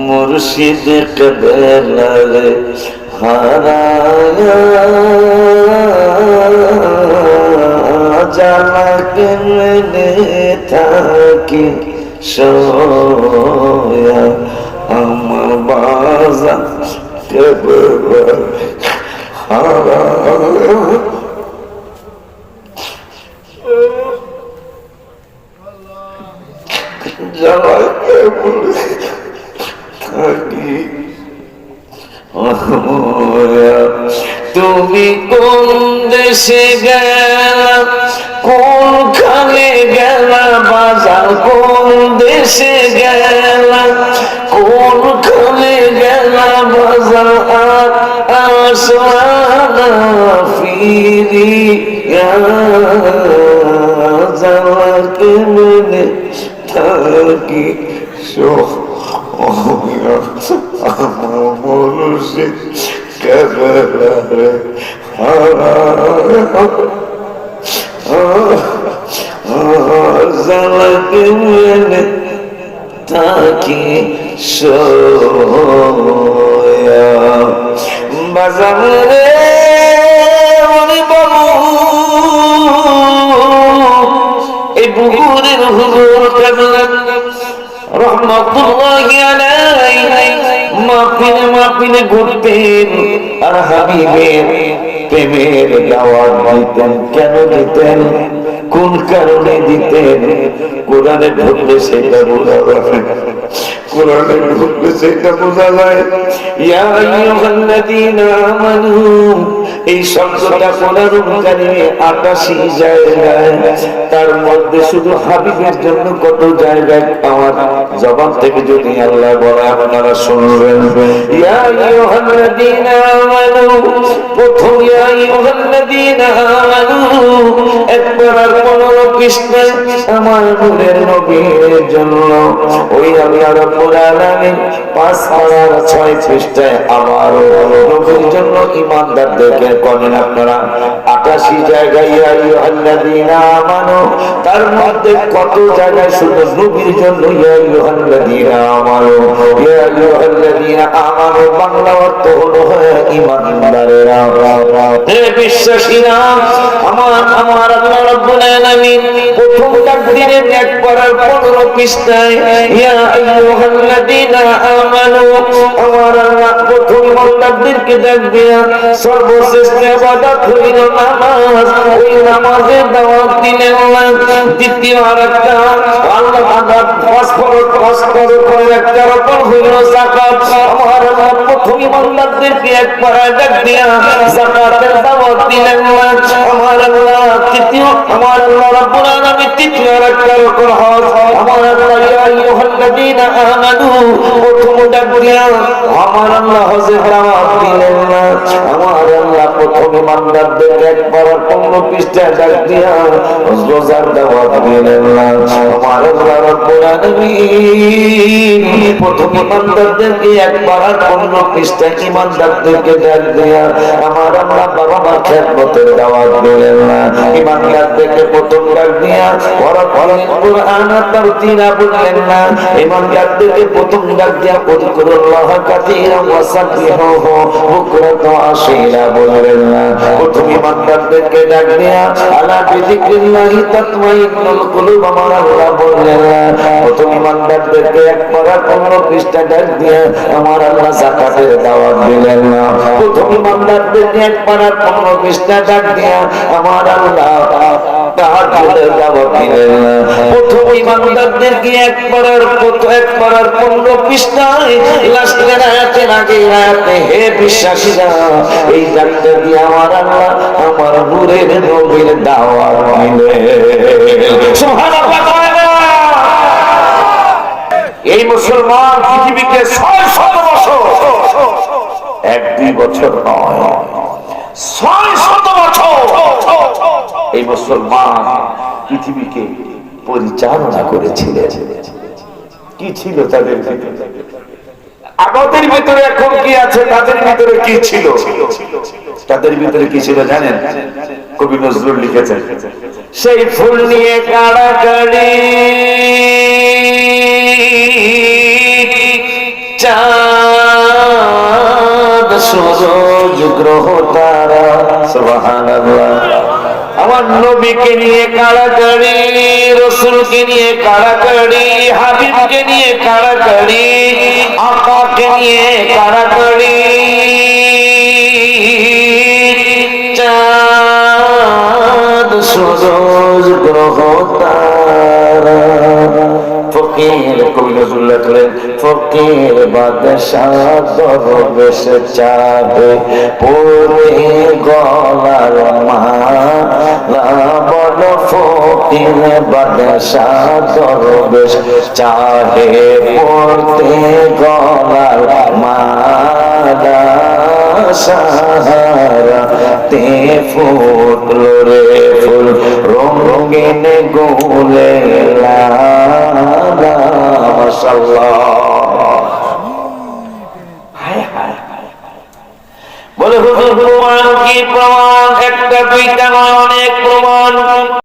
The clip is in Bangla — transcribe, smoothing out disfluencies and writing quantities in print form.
মুর্শিদ কবেলারে হারায়া জালা কেমনে থাকি সোয়া আমার বাজান কবেলারে হারায়া জালা কেমনে থাকি। তুমি কোন দেশে গেলা, কোনখানে গেলা বাজার, কোন দেশে গেলা, কোনখানে গেলা বাজার, আর আসওয়ানা ফিরিয়া জালা কেমনে থাকি আমার মুর্শিদ কবেলারে জালা কেমনে থাকি সোয়া বাজারে মনে বাবু এই পুকুরের হুজুর কেবলা রহমতুল্লাহি আলাইহি মাহফিলে ঘুরতেন আর হাবিবের প্রেমের দাওয়াত দিতেন। কেন দিতেন, কোন কারণে দিতেন? কোরআনে ঢুকলে সেটা বোঝা যায়, কোরআনে ঢুকলে সেটা বোঝা যায়। ইয়া আইয়ুহাল্লাযীনা আমানু, এই শব্দটা কোরআনুল কারীমে 88 জায়গায়, তার মধ্যে শুধু হাবিবের জন্য কত জায়গায় আমার জবান থেকে যদি আল্লাহ বলে আপনারা শুনবেন। ইয়া আইয়ুহাল্লাযীনা আমানু, প্রথম ইয়া আইয়ুহাল্লাযীনা আমানু একবার 15 পৃষ্ঠায় আমার নূরের নবীর জন্য, ওই আল্লাহ রাব্বুল আলামিন 5 পারার 6 পৃষ্ঠায় আমার নবীর জন্য ঈমানদারদেরকে করেন আপনারা 88 জায়গায় ইয়া আইয়ুহাল্লাযীনা আমানু, তার মধ্যে কত জায়গায় শুধু নবীর জন্য ইয়া আইয়ুহাল্লাযীনা আমানু। ইয়া আইয়ুহাল্লাযীনা আমানু বাংলা অর্থ হলো ঈমানদারেরা, হে বিশ্বাসীরা। আমার আল্লাহ রাব্বুল আলামিন প্রথম তাকদীরের একবার 15 পৃষ্ঠায় ইয়া আইয়ুহাল্লাযীনা আমানু, আমার আল্লাহ প্রথম বান্দাদেরকে ডাক দিয়া সর্বশ্রেষ্ঠ ইবাদত হইল নামাজ, ওই নামাজের দাওয়াত দিলেন না। দ্বিতীয় আরেকটা আল্লাহ আদাব পাঁচ করে একটা রকম হইল যাকাত, আমার আল্লাহ প্রথম বান্দাদেরকে একবার ডাক দিয়া যাকাতের দাওয়াত দিলেন না। আমার আল্লাহ তৃতীয়, আমার আল্লাহ রাব্বুল আলামিন তৃতীয় আরেকটা রকম হজ, আমার আল্লাহ ইয়া আইয়ুহাল্লাযীনা আমানু প্রথম ডাক দিয়া আমার আল্লাহ হজের দাওয়াত দিলেন না। আমার আল্লাহ প্রথম বান্দাদেরকে একবার 15 পৃষ্ঠায় ডাক দিয়া রোজার দাওয়াত দিলেন না। আমার আল্লাহ রাব্বুল আলামিন প্রথম বান্দাদেরকে একবার 15 পৃষ্ঠায় ঈমানদারদেরকে ডাক দিয়া আমার আল্লাহ বাবা মার খেদমতের দাওয়াত দিলেন না। ঈমানদারদেরকে প্রথম ডাক দিয়া ওয়ারাতিল কুরআন তারতিলা বললেন না। ঈমানদারদেরকে প্রথম ডাক দিয়া উযকুরুল্লাহ কাসীরান ওয়া সাব্বিহুহু বুকরাতান ওয়া আসীলা বললেন না। প্রথম ঈমানদারদেরকে ডাক দিয়া আলা বিযিকরিল্লাহি তাতমাইন্নুল কুলুব আমার আল্লাহ বললেন না। প্রথম ঈমানদারদেরকে একবার 15 পৃষ্ঠা ডাক দিয়া আমার আল্লাহ যাকাতের দাওয়াত দিলেন না। প্রথম ঈমানদারদেরকে একবার 15 পৃষ্ঠা ডাক দিয়া আমার আল্লাহ তাহাজ্জুদের দাওয়াত দিলেন না। প্রথম ঈমানদারদেরকে একবার 15 পৃষ্ঠায় লাস্টের আয়াতে লাগে আয়াতে হে বিশ্বাসীরা এই ডাকটা দিয়ে আমার আল্লাহ আমার নূরের নবীর দাওয়াত দিলেন। সুবহানাল্লাহ। এই মুসলমান পৃথিবীকে 600 বছর, 1-2 বছর নয়, 600 বছর এই মুসলমান পৃথিবীকে পরিচালনা করেছিলেন। কি ছিল তাদের ভিতরে? আমাদের ভিতরে এখন কি আছে, তাদের ভিতরে কি ছিল? তাদের ভিতরে কি ছিল জানেন? কবি নজরুল লিখেছেন, সেই ফুল নিয়ে কাড়াকাড়ি চাঁদ সূরজ গ্রহ তারা, সুবহানাল্লাহ। আমার নবীকে নিয়ে কাড়াকাড়ি, রসুলকে নিয়ে কাড়াকাড়ি, হাবিবকে নিয়ে কাড়াকাড়ি, আকাকে নিয়ে কাড়াকাড়ি। চাঁদ সূরজ গ্রহ তারা, ফকির কবিরুল্লাহ করেন, ফকির বাদশাহ দরবেশ চাঁদে পড়ে গলার মালা, বল ফকির বাদশাহ দরবেশ চাঁদে পড়তে গলার মালা, সাহারা তে ফুটলো রে ফুল রঙিন গোলে লালা, মাশাআল্লাহ। বলে হুজুর প্রমাণ কি? প্রমাণ একটা দুইটা নয়, অনেক প্রমাণ।